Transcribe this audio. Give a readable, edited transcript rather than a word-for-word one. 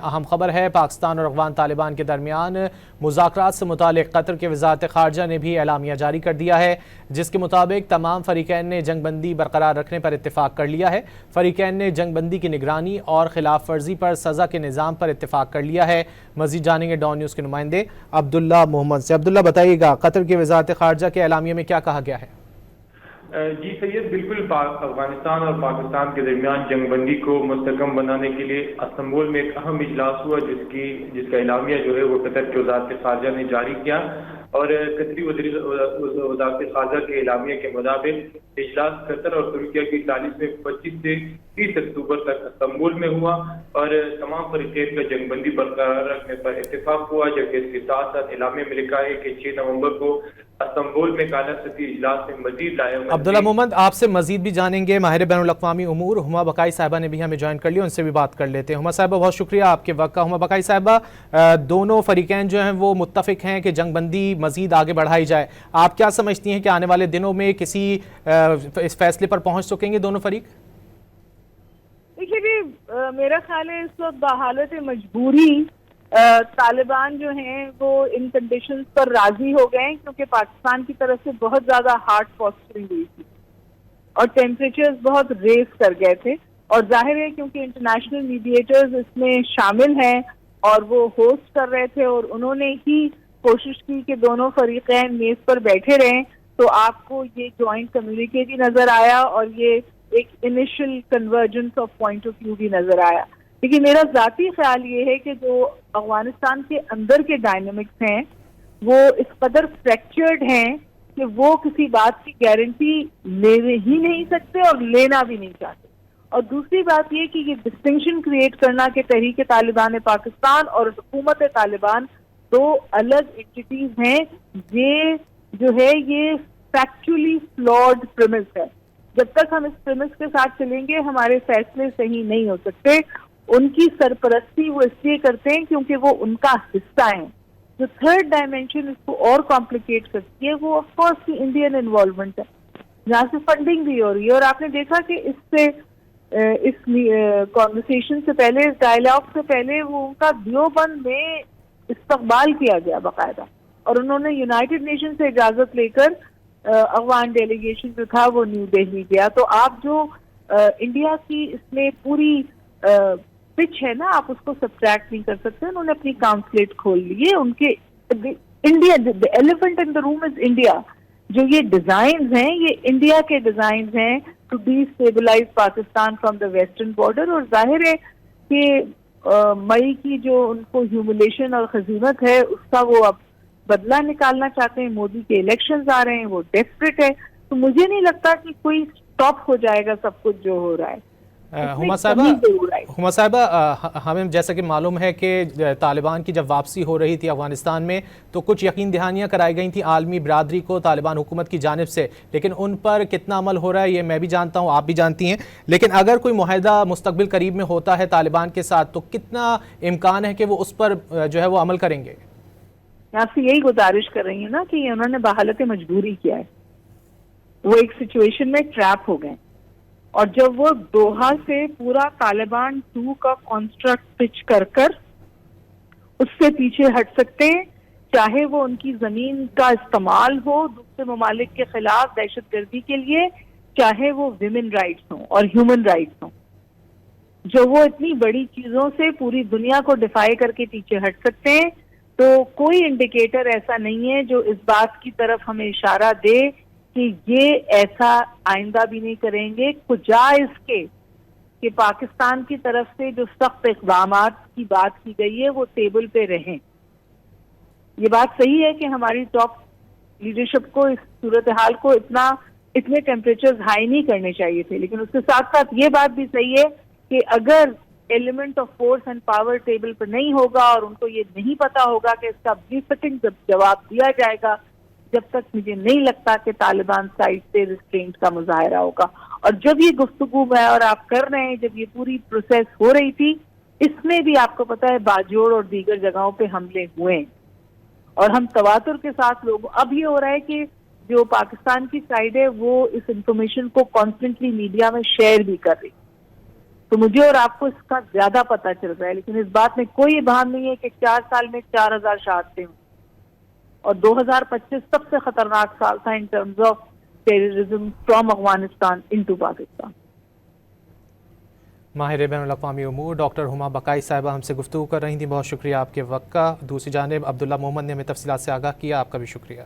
अहम खबर है, पाकिस्तान और अफगान तालिबान के दरमियान मुज़ाकरात से मुतालिक कतर के वज़ारत ख़ारजा ने भी एलामिया जारी कर दिया है, जिसके मुताबिक तमाम फ़रीक़ैन ने जंगबंदी बरकरार रखने पर इत्तेफाक कर लिया है। फ़रीक़ैन ने जंगबंदी की निगरानी और खिलाफ वर्जी पर सज़ा के निज़ाम पर इत्तेफाक कर लिया है। मज़ीद जानेंगे डॉन न्यूज़ के नुमाइंदे अब्दुल्ला मोहम्मद से। अब्दुल्ला, बताइएगा कतर के वज़ारत ख़ारजा के एलामिया में क्या कहा गया है? जी सैयद, बिल्कुल अफगानिस्तान और पाकिस्तान के दरमियान जंगबंदी को मुस्तकम बनाने के लिए इस्तांबुल में एक अहम इजलास हुआ, जिसका एलामिया जो है वो कतर के वज़ारत ख़ारजा ने जारी किया। और कतरी वज़ारत ख़ारजा के एलामिया के मुताबिक इजलास कतर और तुर्किया की तारीख में 25 से 30 अक्टूबर तक इस्तांबुल में हुआ और तमाम फ़रीक़ैन का जंगबंदी बरकरार रखने पर इत्तेफाक हुआ। जबकि इसके साथ साथ एलामिया में लिखा है कि 6 नवंबर को इस्तांबुल में काला सती इजलास में मजीद अब्दुल्ला मोहम्मद, आपसे मजीद भी जानेंगे। माहिर बैनुल-अक़वामी उमूर हुमा बकाई साहिबा ने भी हमें ज्वाइन कर लिया, उनसे भी बात कर लेते हैं। हुमा साहिबा, बहुत शुक्रिया आपके वक्त का। हुमा बकाई साहिबा, दोनों फ़रीक़ैन जो हैं वो मुत्तफ़िक हैं कि जंगबंदी मजीद आगे बढ़ाई जाए। आप क्या समझती हैं कि आने वाले दिनों में किसी इस फैसले पर पहुँच सकेंगे दोनों फरीक? देखिए, मेरा ख्याल है इस वक्त बहालत मजबूरी तालिबान जो हैं वो इन कंडीशंस पर राजी हो गए, क्योंकि पाकिस्तान की तरफ से बहुत ज्यादा हार्ड पोस्चरिंग हुई थी और टेम्परेचर्स बहुत रेस कर गए थे। और जाहिर है क्योंकि इंटरनेशनल मीडिएटर्स इसमें शामिल हैं और वो होस्ट कर रहे थे और उन्होंने ही कोशिश की कि दोनों फरीक़ैन मेज पर बैठे रहें, तो आपको ये जॉइंट कम्युनिके भी नजर आया और ये एक initial convergence of point of view भी नजर आया। लेकिन मेरा जाती ख्याल ये है कि जो अफगानिस्तान के अंदर के डायनामिक्स हैं वो इस कदर फ्रैक्चर्ड हैं कि वो किसी बात की गारंटी ले ही नहीं सकते और लेना भी नहीं चाहते। और दूसरी बात ये कि ये डिस्टिंक्शन क्रिएट करना कि तहरीक तालिबान पाकिस्तान और हुकूमत तालिबान दो अलग एंटिटीज हैं, ये जो है ये फैक्चुअली फ्लॉड प्रेमिस है। जब तक हम इस प्रेमिस के साथ चलेंगे हमारे फैसले सही नहीं हो सकते। उनकी सरपरस्ती वो इसलिए करते हैं क्योंकि वो उनका हिस्सा है। जो थर्ड डायमेंशन इसको और कॉम्प्लिकेट करती है वो ऑफ कोर्स की इंडियन इन्वॉल्वमेंट है, जहाँ से फंडिंग भी हो रही है। और आपने देखा कि इस कॉन्वर्सेशन से पहले, इस डायलॉग से पहले वो उनका दियोबंद में इस्तकबाल किया गया बाकायदा, और उन्होंने यूनाइटेड नेशन से इजाजत लेकर अफगान डेलीगेशन जो था वो न्यू दिल्ली गया। तो आप जो इंडिया की इसमें पूरी पिच है ना, आप उसको सब्ट्रैक्ट नहीं कर सकते। उन्होंने अपनी काउंसलेट खोल ली है। उनके India, the elephant in the room is India. जो ये डिजाइन हैं ये इंडिया के डिजाइन हैं to destabilise Pakistan from the western border. और जाहिर है कि मई की जो उनको ह्यूमिलेशन और खजीमत है उसका वो अब बदला निकालना चाहते हैं। मोदी के इलेक्शंस आ रहे हैं, वो डेस्परेट है। तो मुझे नहीं लगता कि कोई स्टॉप हो जाएगा सब कुछ जो हो रहा है। हुमा साहिबा, हमें जैसा कि मालूम है कि तालिबान की जब वापसी हो रही थी अफगानिस्तान में तो कुछ यकीन दहानियाँ कराई गई थी आलमी बिरादरी को तालिबान हुकूमत की जानिब से, लेकिन उन पर कितना अमल हो रहा है ये मैं भी जानता हूँ, आप भी जानती हैं। लेकिन अगर कोई मुआहदा मुस्तकबिल करीब में होता है तालिबान के साथ तो कितना इम्कान है कि वो उस पर जो है वो अमल करेंगे? आपसे यही गुजारिश कर रही है ना कि उन्होंने बहालत मजबूरी किया है, वो एक सिचुएशन में ट्रैप हो गए। और जब वो दोहा से पूरा तालिबान 2 का कॉन्स्ट्रक्ट पिच कर उससे पीछे हट सकते हैं, चाहे वो उनकी जमीन का इस्तेमाल हो दूसरे ममालिक के खिलाफ दहशतगर्दी के लिए, चाहे वो विमेन राइट्स हों और ह्यूमन राइट्स हों, जो वो इतनी बड़ी चीजों से पूरी दुनिया को डिफाई करके पीछे हट सकते हैं। तो कोई इंडिकेटर ऐसा नहीं है जो इस बात की तरफ हमें इशारा दे कि ये ऐसा आइंदा भी नहीं करेंगे, कुजा इसके कि पाकिस्तान की तरफ से जो सख्त इक़दामात की बात की गई है वो टेबल पे रहें। ये बात सही है कि हमारी टॉप लीडरशिप को इस सूरत हाल को इतने टेम्परेचर हाई नहीं करने चाहिए थे, लेकिन उसके साथ साथ ये बात भी सही है कि अगर element of force and power table पर नहीं होगा और उनको ये नहीं पता होगा कि इसका बेफिटिंग जवाब दिया जाएगा, जब तक मुझे नहीं लगता कि तालिबान साइड से रिस्ट्रेंट का मुजाहरा होगा। और जब ये गुफ्तगू है और आप कर रहे हैं, जब ये पूरी प्रोसेस हो रही थी, इसमें भी आपको पता है बाजोड़ और दीगर जगहों पे हमले हुए हैं और हम तवातुर के साथ लोग, अब ये हो रहा है कि जो पाकिस्तान की साइड है वो इस इंफॉर्मेशन को कॉन्स्टेंटली मीडिया में शेयर भी कर रही। तो मुझे और आपको इसका ज्यादा पता चल रहा है, लेकिन इस बात में कोई इबाहम नहीं है कि 4 साल में 4000 शहादतें हुई और 2025 सबसे खतरनाक साल था in terms of terrorism from Afghanistan into Pakistan. माहिर बैनुल-अक़वामी उमूर डॉक्टर हुमा बकाई साहिबा हमसे गुफ्तगू कर रही थी। बहुत शुक्रिया आपके वक्त का। दूसरी जानिब अब्दुल्ला मोहम्मद ने हमें तफसीलात से आगाह किया। आपका भी शुक्रिया।